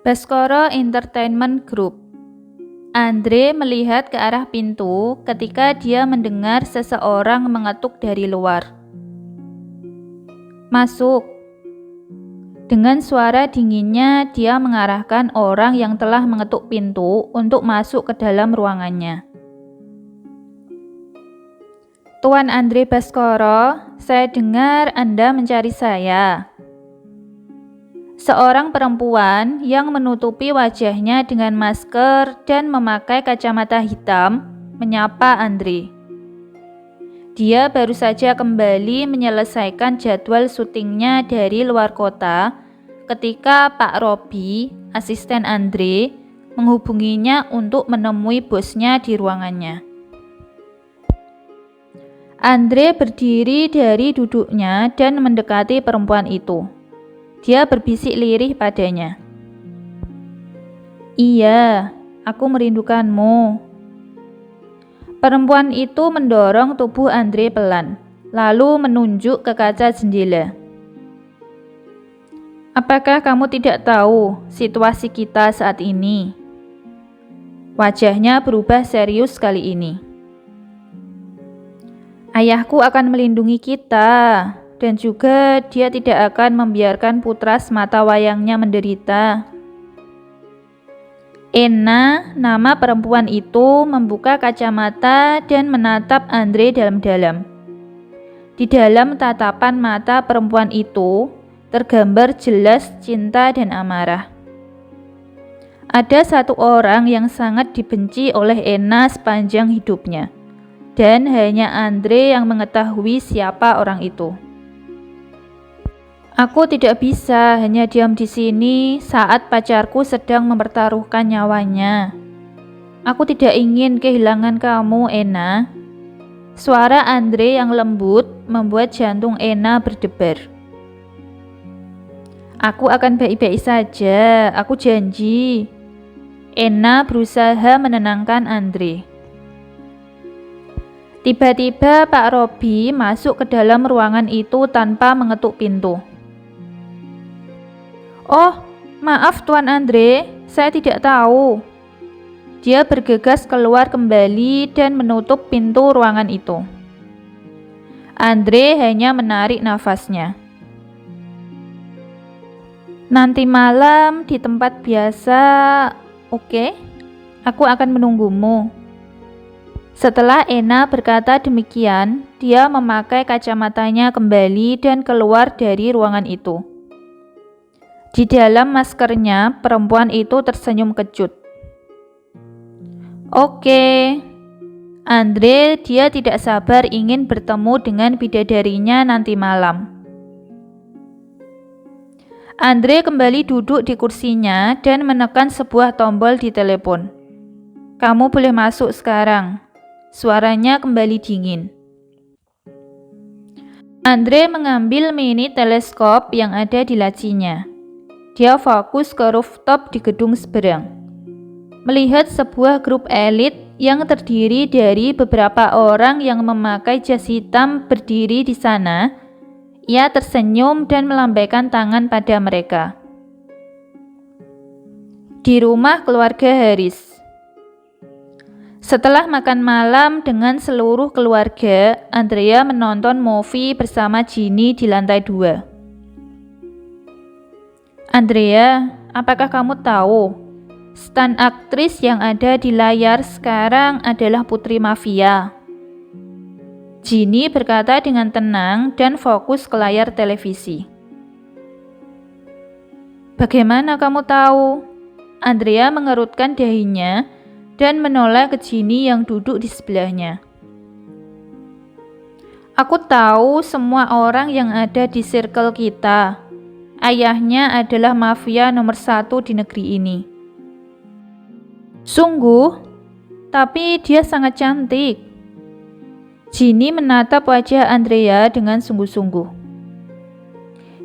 Baskoro Entertainment Group. Andre melihat ke arah pintu ketika dia mendengar seseorang mengetuk dari luar. Masuk. Dengan suara dinginnya, dia mengarahkan orang yang telah mengetuk pintu untuk masuk ke dalam ruangannya. Tuan Andre Baskoro, saya dengar Anda mencari saya. Seorang perempuan yang menutupi wajahnya dengan masker dan memakai kacamata hitam menyapa Andre. Dia baru saja kembali menyelesaikan jadwal syutingnya dari luar kota ketika Pak Robi, asisten Andre, menghubunginya untuk menemui bosnya di ruangannya. Andre berdiri dari duduknya dan mendekati perempuan itu. Dia berbisik lirih padanya. Iya, aku merindukanmu. Perempuan itu mendorong tubuh Andre pelan, lalu menunjuk ke kaca jendela. Apakah kamu tidak tahu situasi kita saat ini? Wajahnya berubah serius kali ini. Ayahku akan melindungi kita, dan juga dia tidak akan membiarkan putra semata wayangnya menderita. Ena, nama perempuan itu, membuka kacamata dan menatap Andre dalam-dalam. Di dalam tatapan mata perempuan itu, tergambar jelas cinta dan amarah. Ada satu orang yang sangat dibenci oleh Ena sepanjang hidupnya, dan hanya Andre yang mengetahui siapa orang itu. Aku tidak bisa hanya diam di sini saat pacarku sedang mempertaruhkan nyawanya. Aku tidak ingin kehilangan kamu, Ena. Suara Andre yang lembut membuat jantung Ena berdebar. Aku akan baik-baik saja, aku janji. Ena berusaha menenangkan Andre. Tiba-tiba Pak Robi masuk ke dalam ruangan itu tanpa mengetuk pintu. Oh, maaf Tuan Andre, saya tidak tahu. Dia bergegas keluar kembali dan menutup pintu ruangan itu. Andre hanya menarik nafasnya. Nanti malam di tempat biasa, oke? Aku akan menunggumu. Setelah Ena berkata demikian, dia memakai kacamatanya kembali dan keluar dari ruangan itu. Di dalam maskernya, perempuan itu tersenyum kecut. Oke, Andre, dia tidak sabar ingin bertemu dengan bidadarinya nanti malam. Andre kembali duduk di kursinya dan menekan sebuah tombol di telepon. Kamu boleh masuk sekarang. Suaranya kembali dingin. Andre mengambil mini teleskop yang ada di lacinya. Dia fokus ke rooftop di gedung seberang. Melihat sebuah grup elit yang terdiri dari beberapa orang yang memakai jas hitam berdiri di sana, ia tersenyum dan melambaikan tangan pada mereka. Di rumah keluarga Haris. Setelah makan malam dengan seluruh keluarga, Andrea menonton movie bersama Ginny di lantai 2. Andrea, apakah kamu tahu, stan aktris yang ada di layar sekarang adalah putri mafia? Ginny berkata dengan tenang dan fokus ke layar televisi. Bagaimana kamu tahu? Andrea mengerutkan dahinya dan menoleh ke Ginny yang duduk di sebelahnya. Aku tahu semua orang yang ada di circle kita. Ayahnya adalah mafia nomor 1 di negeri ini. Sungguh? Tapi dia sangat cantik. Ginny menatap wajah Andrea dengan sungguh-sungguh.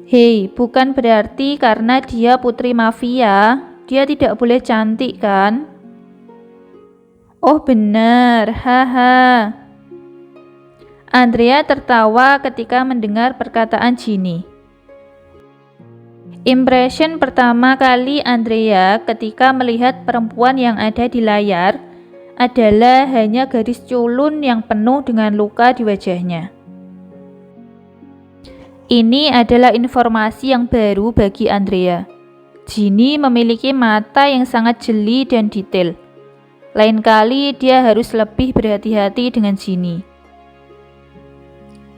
Hei, bukan berarti karena dia putri mafia, dia tidak boleh cantik kan? Oh benar, haha. Andrea tertawa ketika mendengar perkataan Ginny. Impression pertama kali Andrea ketika melihat perempuan yang ada di layar adalah hanya gadis culun yang penuh dengan luka di wajahnya. Ini adalah informasi yang baru bagi Andrea. Ginny memiliki mata yang sangat jeli dan detail. Lain kali dia harus lebih berhati-hati dengan Ginny.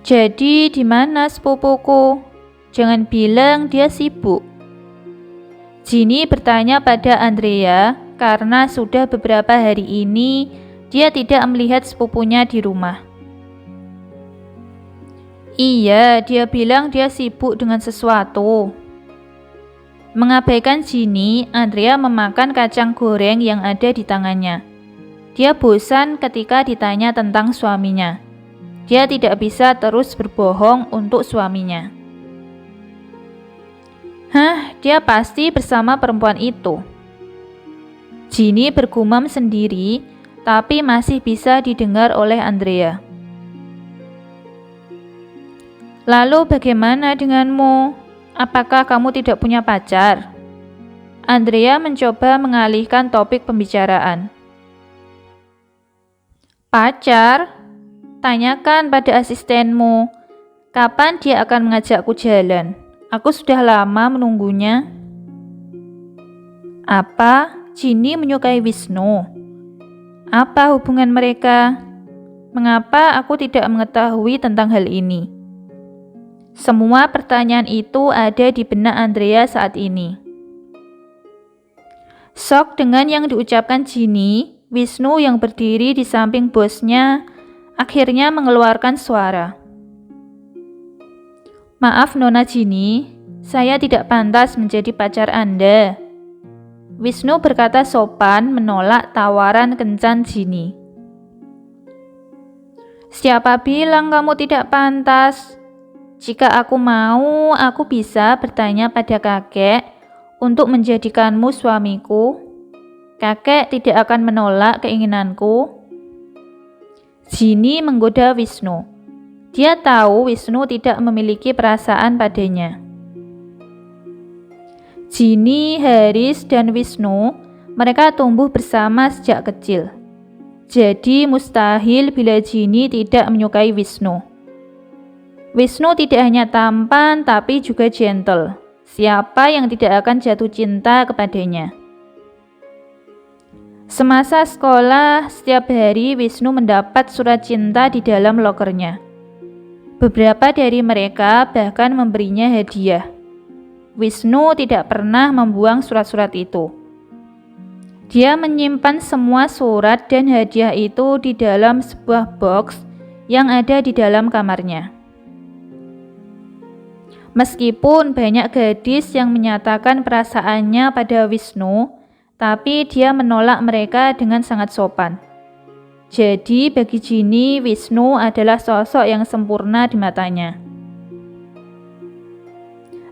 Jadi di mana sepupuku? Jangan bilang dia sibuk. Ginny bertanya pada Andrea karena sudah beberapa hari ini dia tidak melihat sepupunya di rumah. Iya, dia bilang dia sibuk dengan sesuatu. Mengabaikan Ginny, Andrea memakan kacang goreng yang ada di tangannya. Dia bosan ketika ditanya tentang suaminya. Dia tidak bisa terus berbohong untuk suaminya. Hah, dia pasti bersama perempuan itu. Ginny bergumam sendiri, tapi masih bisa didengar oleh Andrea. Lalu bagaimana denganmu? Apakah kamu tidak punya pacar? Andrea mencoba mengalihkan topik pembicaraan. Pacar? Tanyakan pada asistenmu. Kapan dia akan mengajakku jalan? Aku sudah lama menunggunya. Apa? Ginny menyukai Wisnu? Apa hubungan mereka? Mengapa aku tidak mengetahui tentang hal ini? Semua pertanyaan itu ada di benak Andrea saat ini. Shock dengan yang diucapkan Ginny, Wisnu yang berdiri di samping bosnya akhirnya mengeluarkan suara. Maaf Nona Ginny, saya tidak pantas menjadi pacar Anda. Wisnu berkata sopan menolak tawaran kencan Ginny. Siapa bilang kamu tidak pantas? Jika aku mau, aku bisa bertanya pada kakek untuk menjadikanmu suamiku. Kakek tidak akan menolak keinginanku. Ginny menggoda Wisnu. Dia tahu Wisnu tidak memiliki perasaan padanya. Ginny, Haris, dan Wisnu, mereka tumbuh bersama sejak kecil. Jadi mustahil bila Ginny tidak menyukai Wisnu. Wisnu tidak hanya tampan tapi juga gentle. Siapa yang tidak akan jatuh cinta kepadanya? Semasa sekolah, setiap hari Wisnu mendapat surat cinta di dalam lokernya. Beberapa dari mereka bahkan memberinya hadiah. Wisnu tidak pernah membuang surat-surat itu. Dia menyimpan semua surat dan hadiah itu di dalam sebuah box yang ada di dalam kamarnya. Meskipun banyak gadis yang menyatakan perasaannya pada Wisnu, tapi dia menolak mereka dengan sangat sopan. Jadi bagi Ginny, Wisnu adalah sosok yang sempurna di matanya.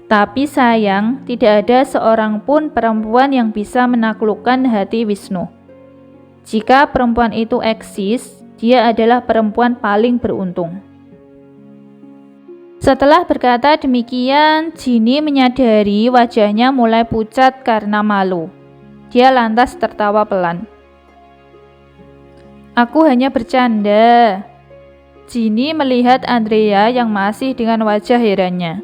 Tapi sayang, tidak ada seorang pun perempuan yang bisa menaklukkan hati Wisnu. Jika perempuan itu eksis, dia adalah perempuan paling beruntung. Setelah berkata demikian, Ginny menyadari wajahnya mulai pucat karena malu. Dia lantas tertawa pelan. Aku hanya bercanda. Ginny melihat Andrea yang masih dengan wajah herannya.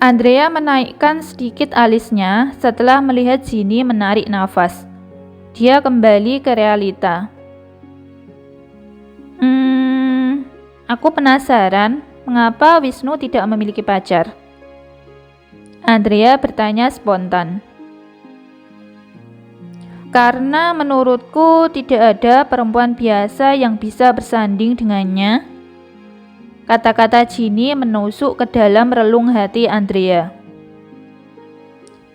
Andrea menaikkan sedikit alisnya setelah melihat Ginny menarik nafas. Dia kembali ke realita. Aku penasaran mengapa Wisnu tidak memiliki pacar. Andrea bertanya spontan. Karena menurutku tidak ada perempuan biasa yang bisa bersanding dengannya. Kata-kata Ginny menusuk ke dalam relung hati Andrea.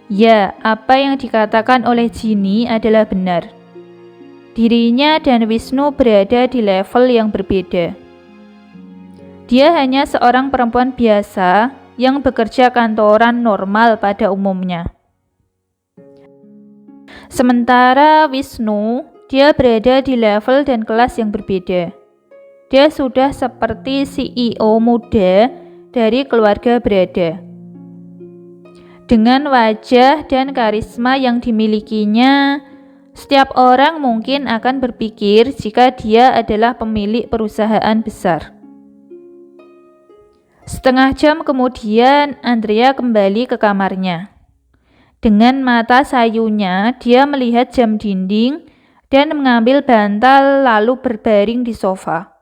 Ya, apa yang dikatakan oleh Ginny adalah benar. Dirinya dan Wisnu berada di level yang berbeda. Dia hanya seorang perempuan biasa yang bekerja kantoran normal pada umumnya. Sementara Wisnu, dia berada di level dan kelas yang berbeda. Dia sudah seperti CEO muda dari keluarga berada. Dengan wajah dan karisma yang dimilikinya, setiap orang mungkin akan berpikir jika dia adalah pemilik perusahaan besar. Setengah jam kemudian, Andrea kembali ke kamarnya. Dengan mata sayunya, dia melihat jam dinding dan mengambil bantal lalu berbaring di sofa.